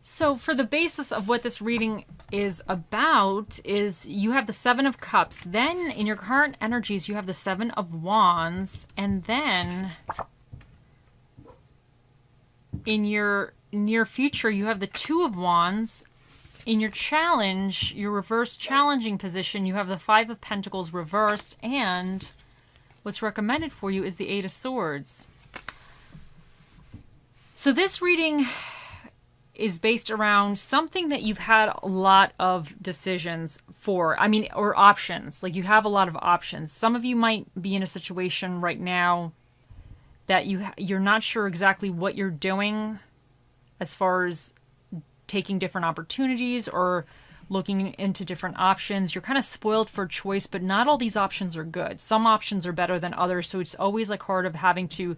So for the basis of what this reading is about is you have the Seven of Cups. Then in your current energies, you have the Seven of Wands. And then in your near future, you have the Two of Wands. In your challenge, your reverse challenging position, you have the Five of Pentacles reversed. And what's recommended for you is the Eight of Swords. So this reading is based around something that you've had a lot of decisions for. I mean, or options. Like you have a lot of options. Some of you might be in a situation right now that you're not sure exactly what you're doing as far as taking different opportunities or looking into different options. You're kind of spoiled for choice, but not all these options are good. Some options are better than others. So it's always like hard of having to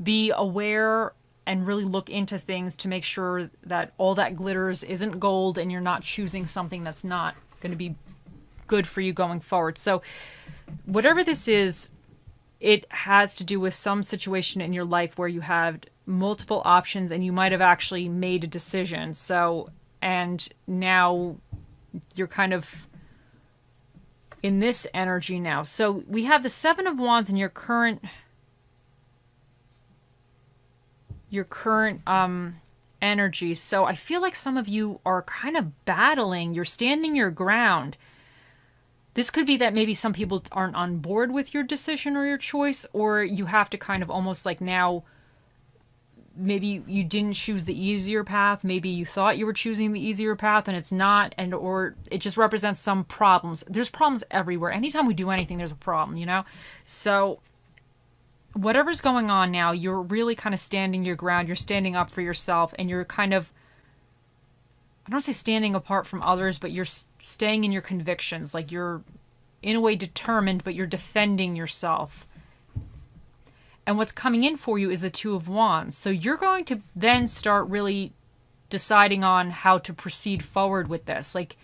be aware and really look into things to make sure that all that glitters isn't gold and you're not choosing something that's not going to be good for you going forward. So whatever this is, it has to do with some situation in your life where you had multiple options and you might have actually made a decision. So, and now you're kind of in this energy now. So we have the Seven of Wands in your current energy. So I feel like some of you are kind of battling. You're standing your ground. This could be that maybe some people aren't on board with your decision or your choice, or you have to kind of almost like now, maybe you didn't choose the easier path. Maybe you thought you were choosing the easier path and it's not, and or it just represents some problems. There's problems everywhere. Anytime we do anything, there's a problem, you know? So whatever's going on now, you're really kind of standing your ground. You're standing up for yourself, and you're kind of, I don't say standing apart from others, but you're staying in your convictions. Like you're in a way determined, but you're defending yourself. And what's coming in for you is the Two of Wands. So you're going to then start really deciding on how to proceed forward with this. Like,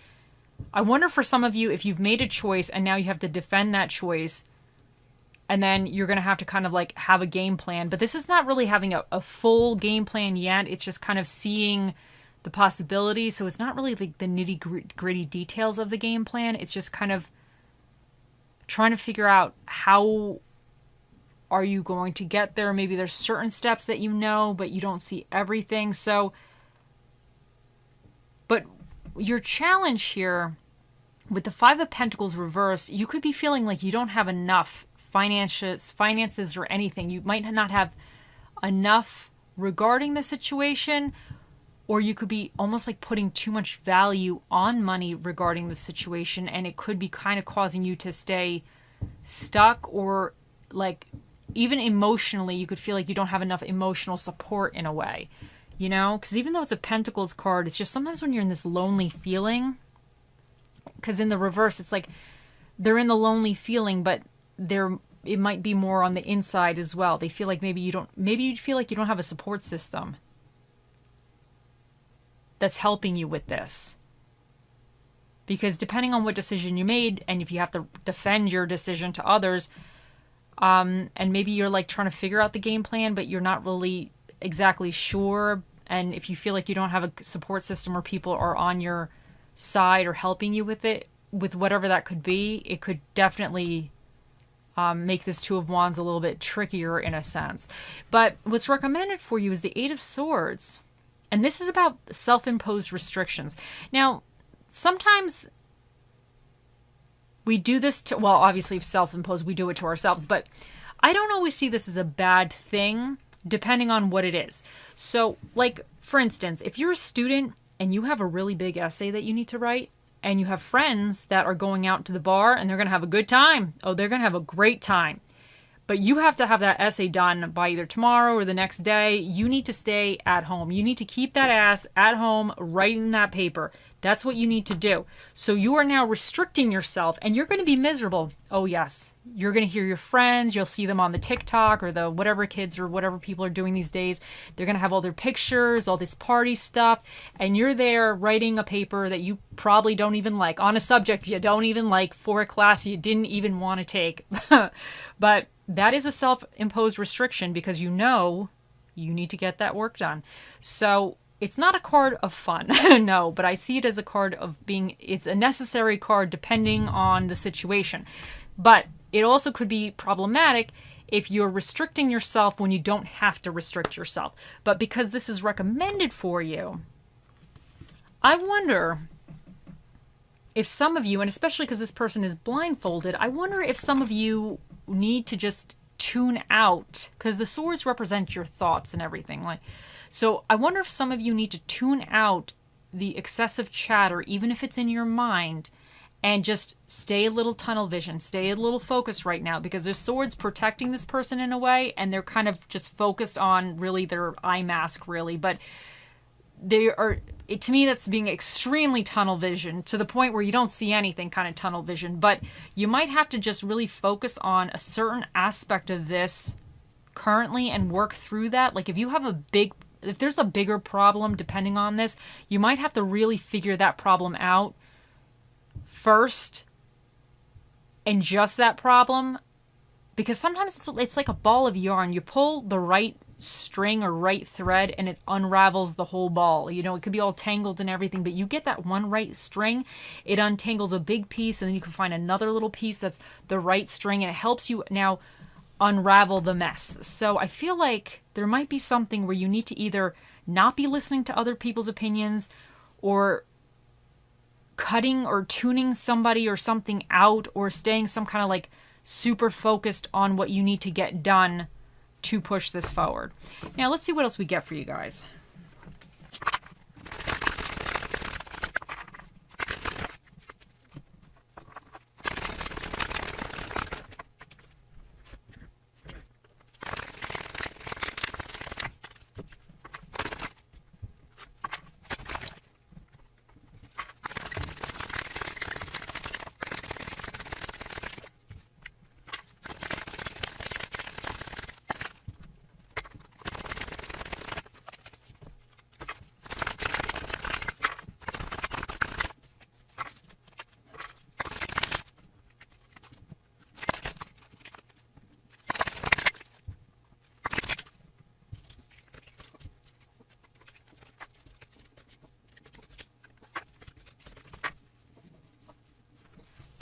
I wonder for some of you, if you've made a choice and now you have to defend that choice, and then you're going to have to kind of like have a game plan. But this is not really having a full game plan yet. It's just kind of seeing the possibilities. So it's not really like the nitty gritty details of the game plan. It's just kind of trying to figure out how are you going to get there. Maybe there's certain steps that you know, but you don't see everything. So, but your challenge here with the Five of Pentacles reversed, you could be feeling like you don't have enough finances or anything. You might not have enough regarding the situation, or you could be almost like putting too much value on money regarding the situation, and it could be kind of causing you to stay stuck, or like even emotionally, you could feel like you don't have enough emotional support in a way, you know? Because even though it's a Pentacles card, it's just sometimes when you're in this lonely feeling, because in the reverse, it's like they're in the lonely feeling, but it might be more on the inside as well. They feel like maybe you feel like you don't have a support system that's helping you with this. Because depending on what decision you made, and if you have to defend your decision to others, and maybe you're like trying to figure out the game plan, but you're not really exactly sure. And if you feel like you don't have a support system or people are on your side or helping you with it, with whatever that could be, it could definitely make this Two of Wands a little bit trickier in a sense. But what's recommended for you is the Eight of Swords. And this is about self-imposed restrictions. Now, sometimes we do this to, well, obviously if self-imposed, we do it to ourselves, but I don't always see this as a bad thing, depending on what it is. So, like, for instance, if you're a student and you have a really big essay that you need to write, and you have friends that are going out to the bar and they're going to have a good time. Oh, they're going to have a great time. But you have to have that essay done by either tomorrow or the next day. You need to stay at home. You need to keep that ass at home writing that paper. That's what you need to do. So you are now restricting yourself, and you're going to be miserable. Oh, yes. You're going to hear your friends. You'll see them on the TikTok or the whatever kids or whatever people are doing these days. They're going to have all their pictures, all this party stuff, and you're there writing a paper that you probably don't even like, on a subject you don't even like, for a class you didn't even want to take. But that is a self-imposed restriction because you know you need to get that work done. So it's not a card of fun, no, but I see it as a card of being, it's a necessary card depending on the situation. But it also could be problematic if you're restricting yourself when you don't have to restrict yourself. But because this is recommended for you, I wonder if some of you, and especially because this person is blindfolded, I wonder if some of you need to just tune out, because the swords represent your thoughts and everything. So I wonder if some of you need to tune out the excessive chatter, even if it's in your mind, and just stay a little tunnel vision, stay a little focused right now, because there's swords protecting this person in a way, and they're kind of just focused on really their eye mask, really. But they are, to me, that's being extremely tunnel vision, to the point where you don't see anything, kind of tunnel vision. But you might have to just really focus on a certain aspect of this currently and work through that. Like if there's a bigger problem depending on this, you might have to really figure that problem out first, and just that problem, because sometimes it's like a ball of yarn. You pull the right string or right thread and it unravels the whole ball. You know, it could be all tangled and everything, but you get that one right string, it untangles a big piece, and then you can find another little piece that's the right string, and it helps you now unravel the mess. So I feel like there might be something where you need to either not be listening to other people's opinions, or cutting or tuning somebody or something out, or staying some kind of like super focused on what you need to get done to push this forward. Now let's see what else we get for you guys.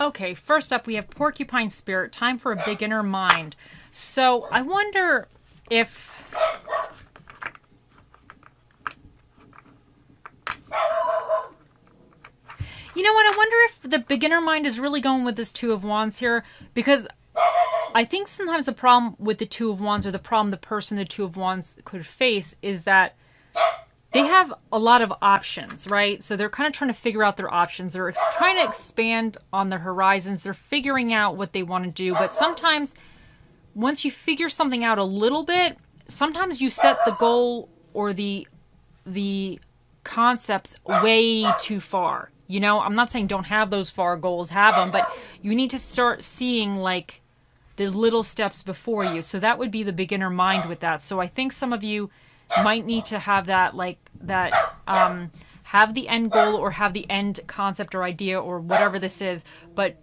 Okay, first up we have Porcupine Spirit, time for a beginner mind. So I wonder if you know what, I wonder if the beginner mind is really going with this Two of Wands here, because I think sometimes the problem with the Two of Wands, or the problem the person the Two of Wands could face, is that they have a lot of options, right? So they're kind of trying to figure out their options. They're trying to expand on their horizons. They're figuring out what they want to do. But sometimes once you figure something out a little bit, sometimes you set the goal or the concepts way too far. You know, I'm not saying don't have those far goals, have them, but you need to start seeing like the little steps before you. So that would be the beginner mind with that. So I think some of you might need to have that, like that, have the end goal or have the end concept or idea or whatever this is, but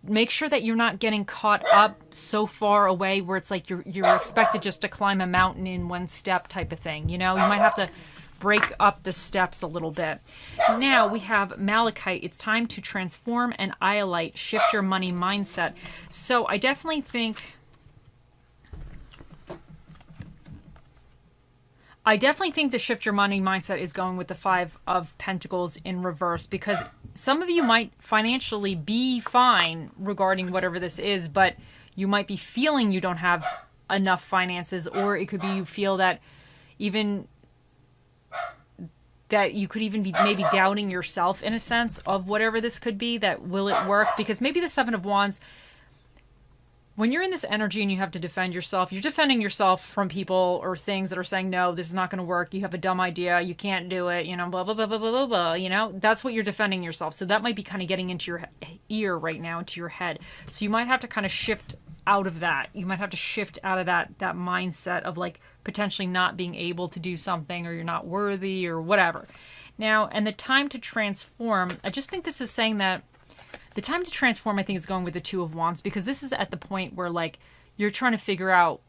make sure that you're not getting caught up so far away where it's like you're expected just to climb a mountain in one step type of thing. You know, you might have to break up the steps a little bit. Now we have Malachite. It's time to transform and Iolite. Shift your money mindset. So I definitely think the shift your money mindset is going with the Five of Pentacles in reverse, because some of you might financially be fine regarding whatever this is, but you might be feeling you don't have enough finances, or it could be you feel that even that you could even be maybe doubting yourself in a sense of whatever this could be, that will it work? Because maybe the Seven of Wands, when you're in this energy and you have to defend yourself, you're defending yourself from people or things that are saying, no, this is not going to work. You have a dumb idea. You can't do it. You know, blah, blah, blah, blah, blah, blah, blah. You know, that's what you're defending yourself. So that might be kind of getting into your ear right now, into your head. So you might have to kind of shift out of that. You might have to shift out of that mindset of like potentially not being able to do something, or you're not worthy or whatever. Now, and the time to transform, I just think this is saying that the time to transform, I think, is going with the Two of Wands, because this is at the point where, like, you're trying to figure out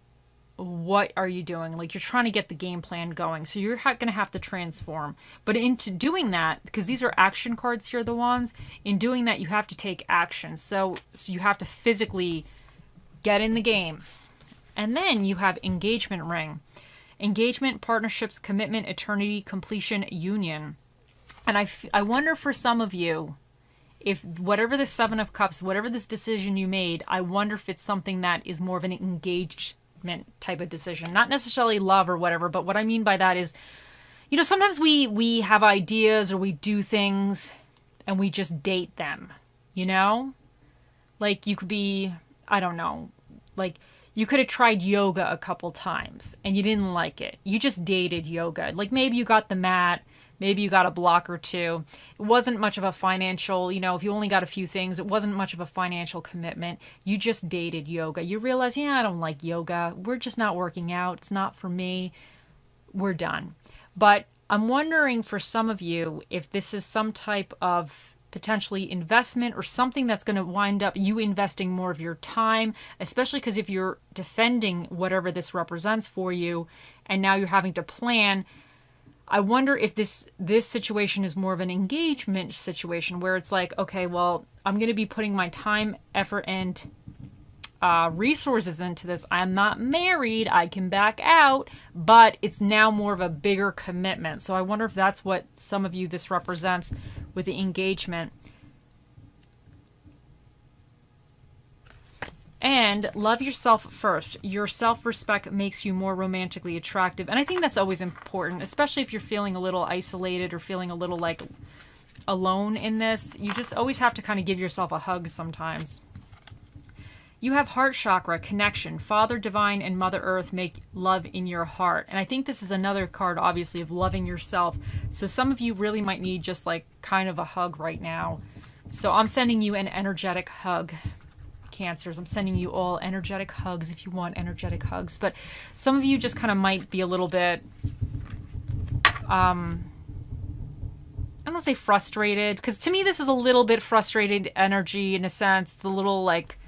what are you doing? Like, you're trying to get the game plan going. So you're going to have to transform. But into doing that, because these are action cards here, the wands, in doing that, you have to take action. So you have to physically get in the game. And then you have engagement ring. Engagement, partnerships, commitment, eternity, completion, union. And I wonder for some of you, if whatever the Seven of Cups, whatever this decision you made, I wonder if it's something that is more of an engagement type of decision. Not necessarily love or whatever, but what I mean by that is, you know, sometimes we have ideas or we do things and we just date them, you know? Like, you could be, I don't know, like, you could have tried yoga a couple times and you didn't like it. You just dated yoga. Like, maybe you got the mat, maybe you got a block or two. It wasn't much of a financial, you know, if you only got a few things, it wasn't much of a financial commitment. You just dated yoga. You realize, yeah, I don't like yoga. We're just not working out. It's not for me. We're done. But I'm wondering for some of you if this is some type of potentially investment or something that's going to wind up you investing more of your time, especially because if you're defending whatever this represents for you and now you're having to plan, I wonder if this situation is more of an engagement situation where it's like, okay, well, I'm going to be putting my time, effort, and resources into this. I'm not married. I can back out, but it's now more of a bigger commitment. So I wonder if that's what some of you this represents with the engagement. And love yourself first. Your self-respect makes you more romantically attractive. And I think that's always important, especially if you're feeling a little isolated or feeling a little like alone in this. You just always have to kind of give yourself a hug sometimes. You have heart chakra, connection. Father Divine and Mother Earth make love in your heart. And I think this is another card, obviously, of loving yourself. So some of you really might need just like kind of a hug right now. So I'm sending you an energetic hug. Cancers, I'm sending you all energetic hugs if you want energetic hugs. But some of you just kind of might be a little bit, I don't want to say frustrated, because to me this is a little bit frustrated energy in a sense. It's a little like,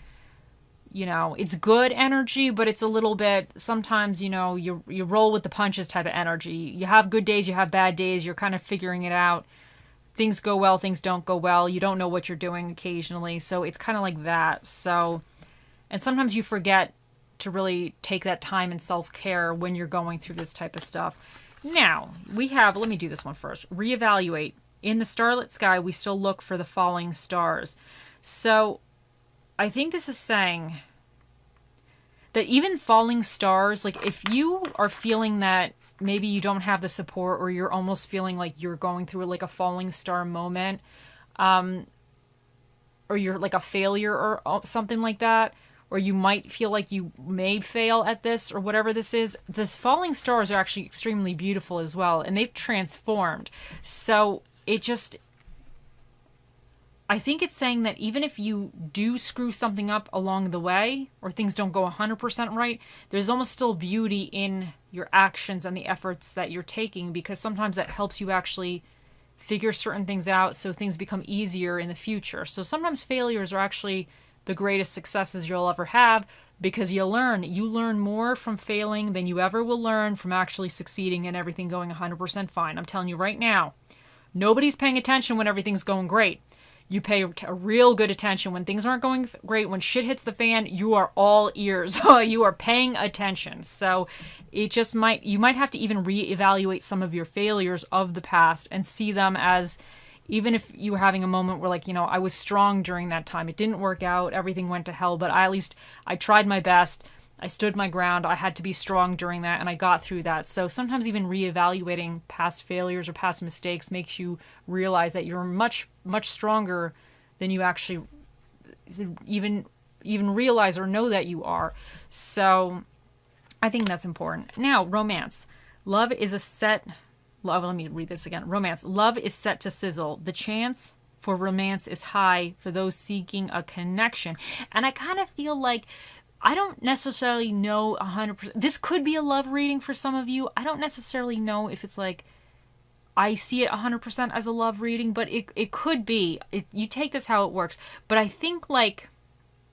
you know, it's good energy, but it's a little bit, sometimes, you know, you roll with the punches type of energy. You have good days, you have bad days, you're kind of figuring it out. Things go well, things don't go well. You don't know what you're doing occasionally. So it's kind of like that. So, and sometimes you forget to really take that time and self-care when you're going through this type of stuff. Now, we have, let me do this one first. Reevaluate. In the starlit sky, we still look for the falling stars. So I think this is saying that even falling stars, like if you are feeling that maybe you don't have the support or you're almost feeling like you're going through like a falling star moment, or you're like a failure or something like that, or you might feel like you may fail at this or whatever this is, this falling stars are actually extremely beautiful as well, and they've transformed. So it just, I think it's saying that even if you do screw something up along the way or things don't go 100% right, there's almost still beauty in your actions and the efforts that you're taking, because sometimes that helps you actually figure certain things out so things become easier in the future. So sometimes failures are actually the greatest successes you'll ever have, because you learn more from failing than you ever will learn from actually succeeding and everything going 100% fine. I'm telling you right now, nobody's paying attention when everything's going great. You pay a real good attention when things aren't going great. When shit hits the fan, you are all ears. You are paying attention. So it just you might have to even reevaluate some of your failures of the past and see them as, even if you were having a moment where, like, you know, I was strong during that time. It didn't work out. Everything went to hell. But at least I tried my best. I stood my ground. I had to be strong during that, and I got through that. So sometimes even reevaluating past failures or past mistakes makes you realize that you're much, much stronger than you actually even realize or know that you are. So I think that's important. Now, romance. Love is a set... Love, let me read this again. Romance. Love is set to sizzle. The chance for romance is high for those seeking a connection. And I kind of feel like I don't necessarily know 100%. This could be a love reading for some of you. I don't necessarily know if it's like, I see it 100% as a love reading, but it could be. You take this how it works. But I think like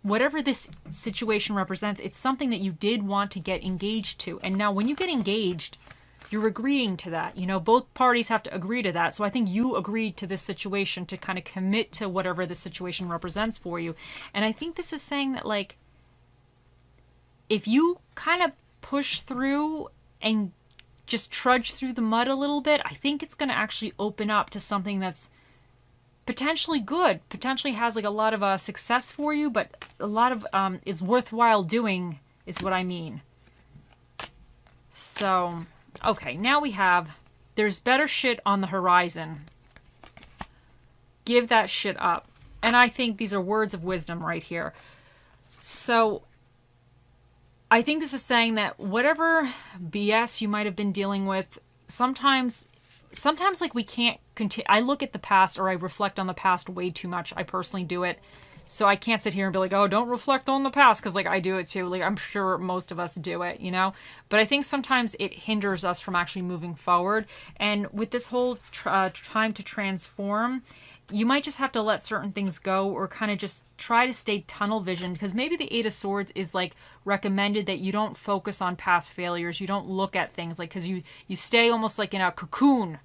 whatever this situation represents, it's something that you did want to get engaged to. And now when you get engaged, you're agreeing to that. You know, both parties have to agree to that. So I think you agreed to this situation to kind of commit to whatever the situation represents for you. And I think this is saying that, like, if you kind of push through and just trudge through the mud a little bit, I think it's going to actually open up to something that's potentially good, potentially has like a lot of success for you, but a lot of is worthwhile doing is what I mean. So, okay, now we have, there's better shit on the horizon. Give that shit up. And I think these are words of wisdom right here. So, I think this is saying that whatever BS you might have been dealing with, sometimes like we can't continue. I look at the past, or I reflect on the past way too much. I personally do it. So I can't sit here and be like, oh, don't reflect on the past, because like I do it too. Like I'm sure most of us do it, you know? But I think sometimes it hinders us from actually moving forward. And with this whole time to transform, you might just have to let certain things go, or kind of just try to stay tunnel vision, because maybe the Eight of Swords is like recommended that you don't focus on past failures. You don't look at things like, because you stay almost like in a cocoon,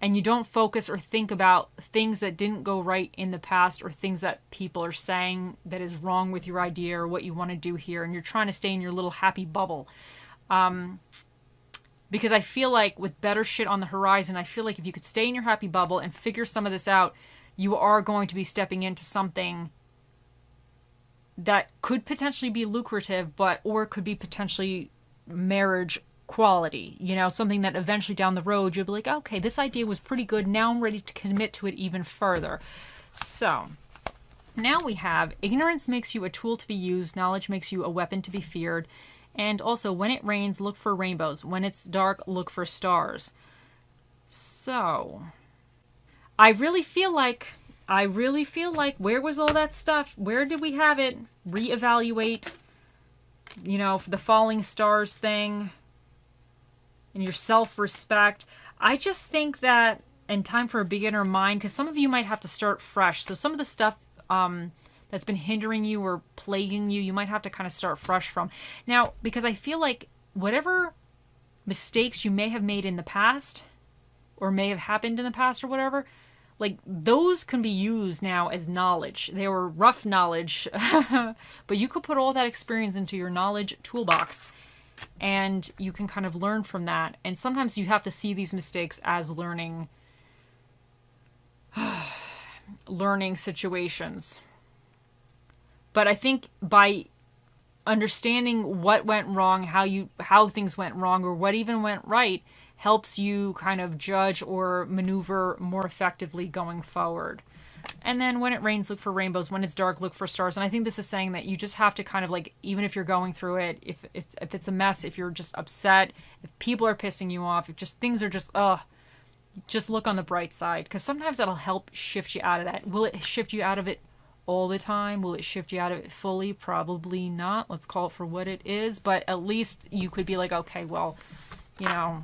and you don't focus or think about things that didn't go right in the past, or things that people are saying that is wrong with your idea or what you want to do here. And you're trying to stay in your little happy bubble. Because I feel like with better shit on the horizon, I feel like if you could stay in your happy bubble and figure some of this out, you are going to be stepping into something that could potentially be lucrative, or could be potentially marriage quality, you know, something that eventually down the road you'll be like, okay, this idea was pretty good. Now I'm ready to commit to it even further. So now we have ignorance makes you a tool to be used. Knowledge makes you a weapon to be feared. And also, when it rains, look for rainbows. When it's dark, look for stars. So, I really feel like, where was all that stuff? Where did we have it? Reevaluate, you know, for the falling stars thing. And your self-respect. I just think that, and time for a beginner mind, because some of you might have to start fresh. So some of the stuff, that's been hindering you or plaguing you, you might have to kind of start fresh from. Now, because I feel like whatever mistakes you may have made in the past, or may have happened in the past or whatever, like those can be used now as knowledge. They were rough knowledge, but you could put all that experience into your knowledge toolbox, and you can kind of learn from that. And sometimes you have to see these mistakes as learning situations. But I think by understanding what went wrong, how things went wrong, or what even went right, helps you kind of judge or maneuver more effectively going forward. And then when it rains, look for rainbows. When it's dark, look for stars. And I think this is saying that you just have to kind of like, even if you're going through it, if it's a mess, if you're just upset, if people are pissing you off, if just things are just, just look on the bright side. Because sometimes that'll help shift you out of that. Will it shift you out of it all the time? Will it shift you out of it fully? Probably not. Let's call it for what it is. But at least you could be like, okay, well, you know,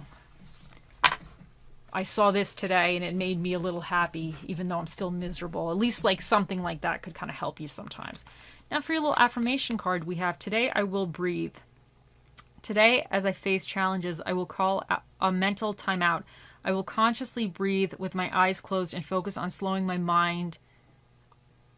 I saw this today and it made me a little happy, even though I'm still miserable. At least like something like that could kind of help you sometimes. Now for your little affirmation card, we have, today I will breathe. Today, as I face challenges, I will call a mental timeout. I will consciously breathe with my eyes closed and focus on slowing my mind.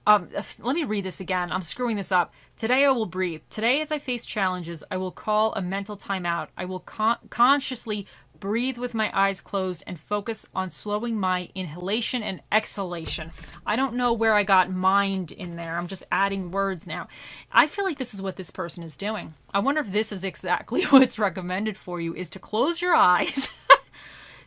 Let me read this again. I'm screwing this up. Today I will breathe. Today as I face challenges, I will call a mental timeout. I will consciously breathe with my eyes closed and focus on slowing my inhalation and exhalation. I don't know where I got mind in there. I'm just adding words now. I feel like this is what this person is doing. I wonder if this is exactly what's recommended for you, is to close your eyes,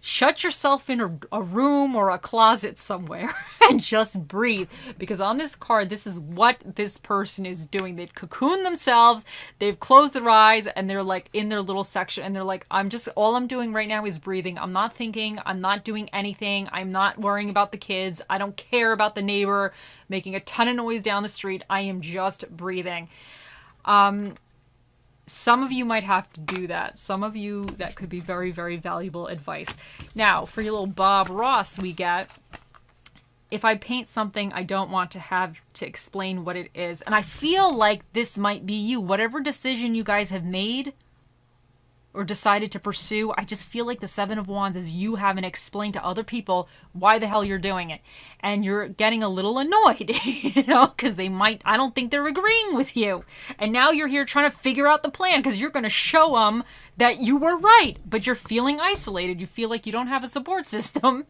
shut yourself in a room or a closet somewhere and just breathe. Because on this card, this is what this person is doing. They've cocooned themselves, they've closed their eyes, and they're like in their little section, and they're like, all I'm doing right now is breathing. I'm not thinking, I'm not doing anything. I'm not worrying about the kids. I don't care about the neighbor making a ton of noise down the street. I am just breathing. Some of you might have to do that. Some of you, that could be very, very valuable advice. Now, for your little Bob Ross, we get, if I paint something, I don't want to have to explain what it is. And I feel like this might be you. Whatever decision you guys have made or decided to pursue, I just feel like the Seven of Wands is you having to explain to other people why the hell you're doing it. And you're getting a little annoyed, you know, because I don't think they're agreeing with you. And now you're here trying to figure out the plan because you're going to show them that you were right, but you're feeling isolated. You feel like you don't have a support system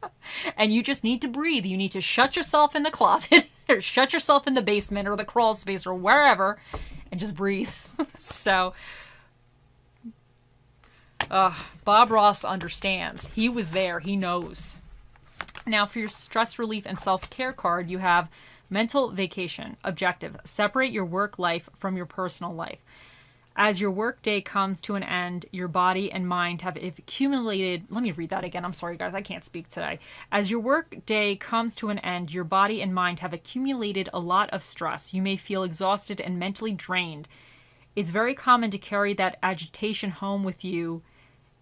and you just need to breathe. You need to shut yourself in the closet or shut yourself in the basement or the crawl space or wherever and just breathe. So... Bob Ross understands. He was there. He knows. Now, for your stress relief and self-care card, you have mental vacation. Objective: separate your work life from your personal life. As your work day comes to an end, your body and mind have accumulated... Let me read that again. I'm sorry, guys. I can't speak today. As your work day comes to an end, your body and mind have accumulated a lot of stress. You may feel exhausted and mentally drained. It's very common to carry that agitation home with you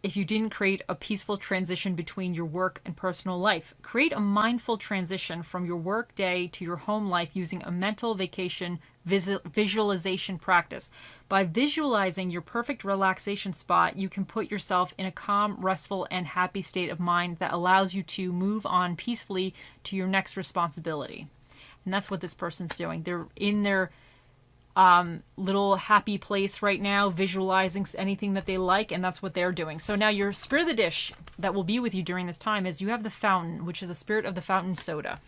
if you didn't create a peaceful transition between your work and personal life. Create a mindful transition from your work day to your home life using a mental vacation visualization practice. By visualizing your perfect relaxation spot, you can put yourself in a calm, restful, and happy state of mind that allows you to move on peacefully to your next responsibility. And that's what this person's doing. They're in their little happy place right now, visualizing anything that they like, and that's what they're doing. So now your spirit of the dish that will be with you during this time is you have the fountain, which is the spirit of the fountain soda.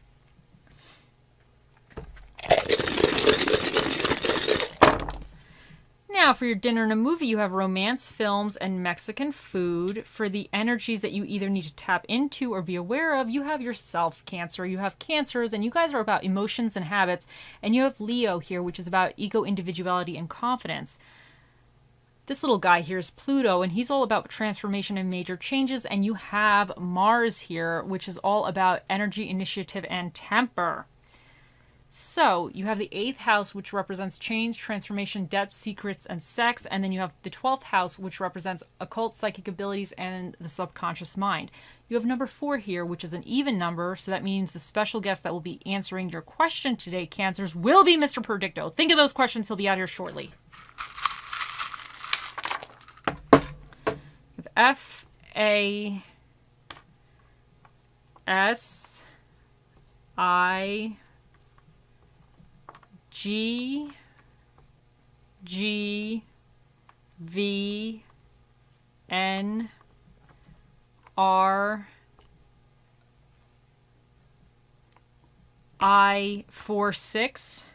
Now, for your dinner and a movie, you have romance, films, and Mexican food. For the energies that you either need to tap into or be aware of, you have yourself, Cancer. You have Cancers, and you guys are about emotions and habits. And you have Leo here, which is about ego, individuality, and confidence. This little guy here is Pluto, and he's all about transformation and major changes. And you have Mars here, which is all about energy, initiative, and temper. So you have the 8th house, which represents change, transformation, depth, secrets, and sex. And then you have the 12th house, which represents occult psychic abilities and the subconscious mind. You have number 4 here, which is an even number. So that means the special guest that will be answering your question today, Cancers, will be Mr. Predicto. Think of those questions. He'll be out here shortly. You have FASI G V N R I 46,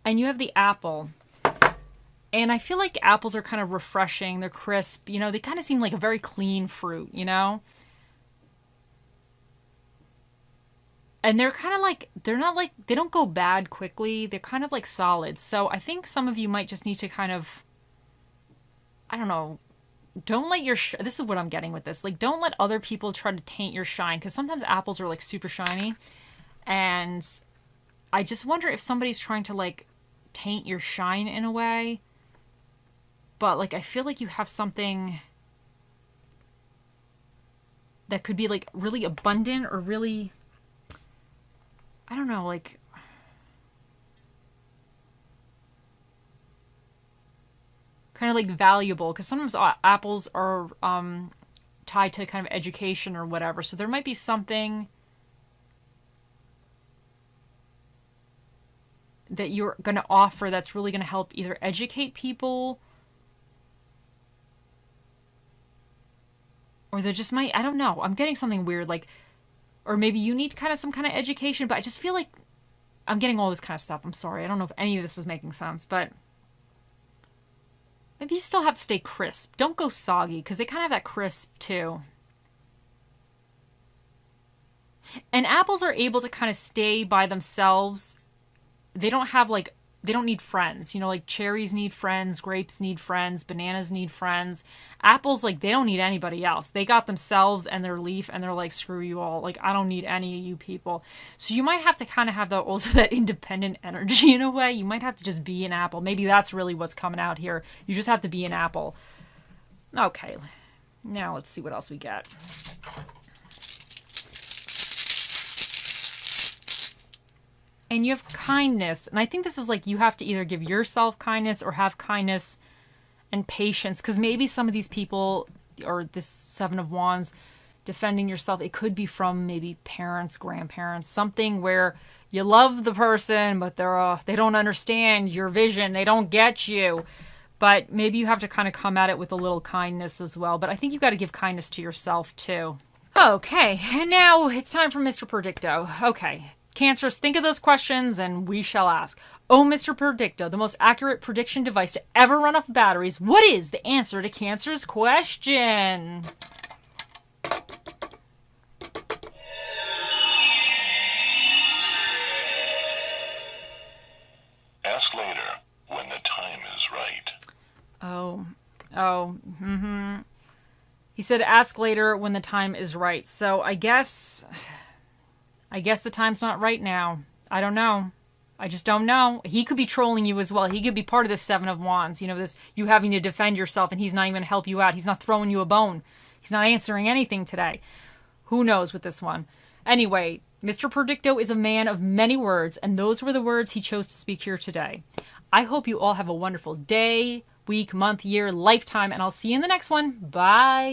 and you have the apple. And I feel like apples are kind of refreshing. They're crisp. You know, they kind of seem like a very clean fruit, you know? And they're kind of like, they're not like, they don't go bad quickly. They're kind of like solid. So I think some of you might just need to kind of, I don't know, don't let your, this is what I'm getting with this. Like, don't let other people try to taint your shine. Because sometimes apples are like super shiny. And I just wonder if somebody's trying to like taint your shine in a way. But like, I feel like you have something that could be like really abundant or really, I don't know, like, kind of like valuable, because sometimes apples are tied to kind of education or whatever. So there might be something that you're going to offer that's really going to help either educate people, or there just might, I don't know, I'm getting something weird, like, or maybe you need kind of some kind of education, but I just feel like I'm getting all this kind of stuff. I'm sorry. I don't know if any of this is making sense, but maybe you still have to stay crisp. Don't go soggy, because they kind of have that crisp too. And apples are able to kind of stay by themselves. They don't have like, they don't need friends. You know, like cherries need friends, grapes need friends, bananas need friends. Apples, like, they don't need anybody else. They got themselves and their leaf, and they're like, screw you all. Like, I don't need any of you people. So you might have to kind of have also that independent energy in a way. You might have to just be an apple. Maybe that's really what's coming out here. You just have to be an apple. Okay. Now let's see what else we get. And you have kindness. And I think this is like you have to either give yourself kindness or have kindness and patience. Because maybe some of these people, or this Seven of Wands, defending yourself, it could be from maybe parents, grandparents, something where you love the person, but they don't understand your vision. They don't get you. But maybe you have to kind of come at it with a little kindness as well. But I think you got to give kindness to yourself too. Okay, and now it's time for Mr. Predicto. Okay, Cancers, think of those questions and we shall ask. Oh, Mr. Predicto, the most accurate prediction device to ever run off batteries. What is the answer to Cancer's question? Ask later when the time is right. He said ask later when the time is right. So I guess the time's not right now. I don't know. I just don't know. He could be trolling you as well. He could be part of this Seven of Wands. You know, this you having to defend yourself and he's not even going to help you out. He's not throwing you a bone. He's not answering anything today. Who knows with this one? Anyway, Mr. Predicto is a man of many words, and those were the words he chose to speak here today. I hope you all have a wonderful day, week, month, year, lifetime, and I'll see you in the next one. Bye.